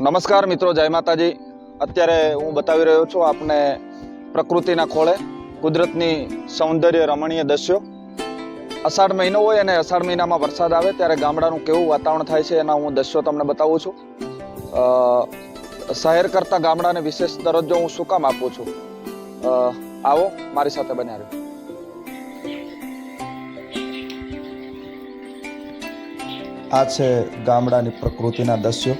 નમસ્કાર મિત્રો, જય માતાજી। અત્યારે હું બતાવી રહ્યો છું આપને પ્રકૃતિના ખોળે કુદરતની સૌંદર્ય રમણીય દ્રશ્યો। અષાઢ મહિનો હોય અને અષાઢ મહિનામાં વરસાદ આવે ત્યારે ગામડાનું કેવું વાતાવરણ થાય છે એના હું દ્રશ્યો તમને બતાવું છું। શહેર કરતા ગામડાને વિશેષ દરજ્જો હું શું કામ આપું છું, આવો મારી સાથે બન્યા રહ્યો। આ છે ગામડાની પ્રકૃતિના દ્રશ્યો।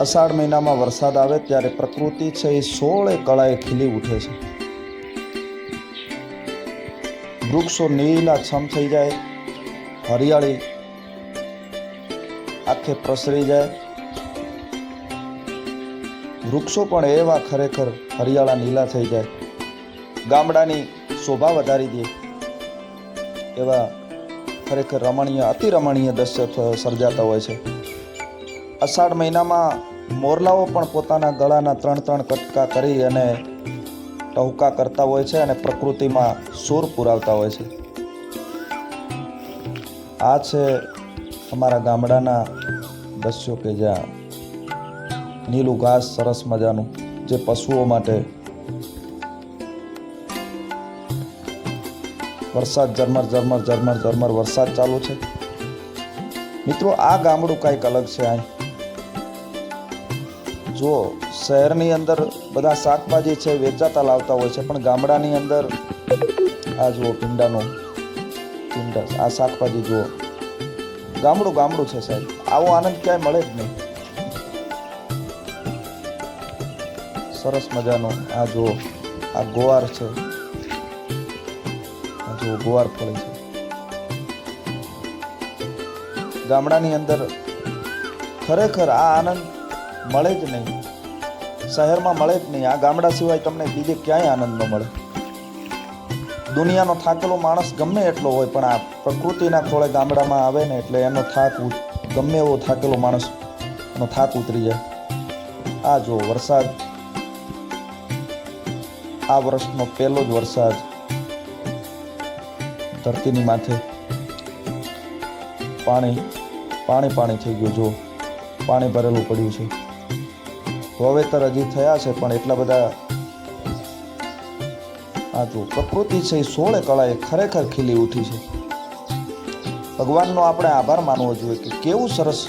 અષાઢ મહિનામાં વરસાદ આવે ત્યારે પ્રકૃતિ છે એ 16 કળાએ ખીલી ઉઠે છે। વૃક્ષો લીલાછમ થઈ જાય, હરિયાળી આખે પ્રસરી જાય। વૃક્ષો પણ એવા ખરેખર હરિયાળા લીલા થઈ જાય, ગામડાની શોભા વધારી દે એવા ખરેખર રમણીય અતિ રમણીય દ્રશ્ય સર્જાતા હોય છે। અષાઢ મહિનામાં મોરલાઓ પણ પોતાના ગળાના 3 કટકા કરી અને ટહુકા કરતા હોય છે અને પ્રકૃતિમાં સૂર પુરાવતા હોય છે। આ છે અમારા ગામડાના દ્રશ્યો કે જ્યાં નીલું ઘાસ સરસ મજાનું, જે પશુઓ માટે વરસાદ ઝરમર વરસાદ ચાલુ છે। મિત્રો, આ ગામડું કંઈક અલગ છે। અહીં જો શહેરની અંદર બધા શાકભાજી છે વેચાતા લાવતા હોય છે, પણ ગામડાની અંદર આ જુઓ ભીંડા, આ શાકભાજી જુઓ, ગામડું છે સાહેબ। આવો આનંદ ક્યાંય મળે જ નહીં। સરસ મજાનો આ જુઓ, આ ગુવાર છે, આ જુઓ ગુવાર ફળે છે। ગામડાની અંદર ખરેખર આ આનંદ મળે જ નહીં, શહેરમાં મળે જ નહીં। આ ગામડા સિવાય તમને બીજે ક્યાંય આનંદ ન મળે। દુનિયાનો થાકેલો માણસ ગમે એટલો હોય, પણ આ પ્રકૃતિના ખોળે ગામડામાં આવે ને એટલે એનો થાક, ગમે એવો થાકેલો માણસ, એનો થાક ઉતરી જાય। આ જો વરસાદ, આ વર્ષનો પહેલો જ વરસાદ ધરતીની માથે પાણી થઈ ગયું। જો પાણી ભરેલું પડ્યું છે। વાવેતર હજી થયા છે, પણ એટલા બધા આ જો પ્રકૃતિ છે એ 16 કળાએ ખરેખર ખીલી ઉઠી છે। ભગવાનનો આપણે આભાર માનવો જોઈએ કે કેવું સરસ,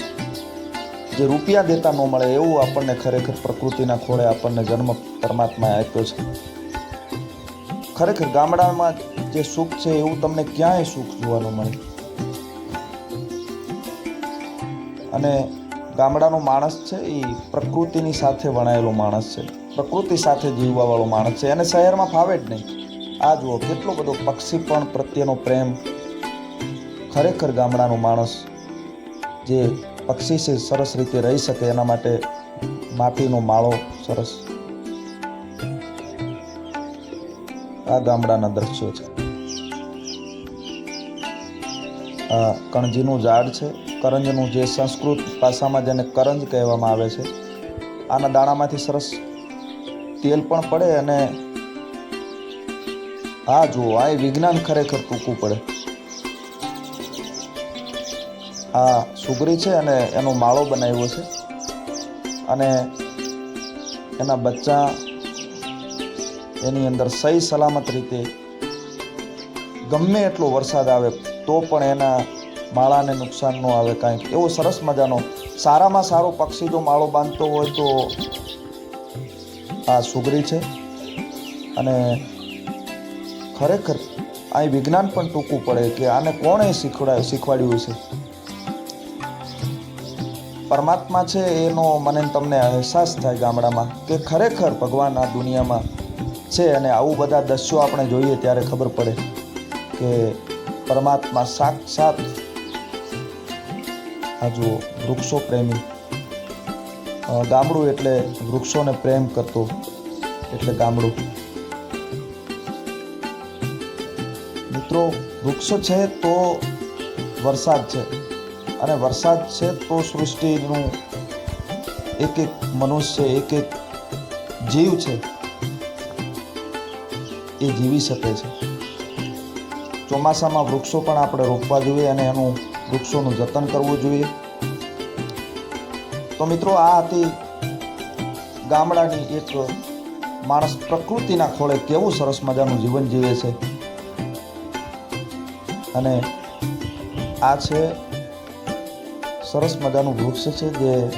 જે રૂપિયા દેતા ન મળે એવું આપણને ખરેખર પ્રકૃતિના ખોળે આપણને જન્મ પરમાત્માએ આપ્યો છે। ખરેખર ગામડામાં જે સુખ છે એવું તમને ક્યાંય સુખ જોવા ન મળે। અને ગામડાનો માણસ છે એ પ્રકૃતિની સાથે વણાયેલો માણસ છે, પ્રકૃતિ સાથે જીવવાવાળો માણસ છે, એને શહેરમાં ફાવે જ નહીં। આ જુઓ કેટલો બધો પક્ષી પણ પ્રત્યેનો પ્રેમ, ખરેખર ગામડાનો માણસ જે પક્ષી છે સરસ રીતે રહી શકે એના માટે માટીનો માળો સરસ। આ ગામડાના દ્રશ્યો છે। આ કણજીનું ઝાડ છે, કરંજનું, જે સંસ્કૃત ભાષામાં જેને કરંજ કહેવામાં આવે છે। આના દાણામાંથી સરસ તેલ પણ પડે અને આ જુઓ, આ વિજ્ઞાન ખરેખર ટૂંકું પડે। આ સુગરી છે અને એનો માળો બનાવ્યો છે અને એના બચ્ચા એની અંદર સહી સલામત રીતે ગમે એટલો વરસાદ આવે તો પણ એના માળાને નુકસાન ન આવે કાંઈક, એવો સરસ મજાનો સારામાં સારો પક્ષી જો માળો બાંધતો હોય તો આ સુગરી છે। અને ખરેખર અહીં વિજ્ઞાન પણ ટૂંકું પડે કે આને કોણે શીખવાડ્યું છે। પરમાત્મા છે એનો મને તમને અહેસાસ થાય ગામડામાં કે ખરેખર ભગવાન આ દુનિયામાં છે। અને આવું બધા દ્રશ્યો આપણે જોઈએ ત્યારે ખબર પડે કે પરમાત્મા સાક્ષાત આ જુઓ વૃક્ષો પ્રેમી, ગામડું એટલે વૃક્ષોને પ્રેમ કરતો એટલે ગામડું। મિત્રો, વૃક્ષો છે તો વરસાદ છે, અને વરસાદ છે તો સૃષ્ટિનું એક મનુષ્ય, એક જીવ છે એ જીવી શકે છે। ચોમાસામાં વૃક્ષો પણ આપણે રોપવા જોઈએ અને એનું વૃક્ષોનું જતન કરવું જોઈએ। તો મિત્રો આ હતી ગામડાની એક માણસ પ્રકૃતિના ખોળે કેવું સરસ મજાનું જીવન જીવે છે. અને આ છે સરસ મજાનું વૃક્ષ છે જે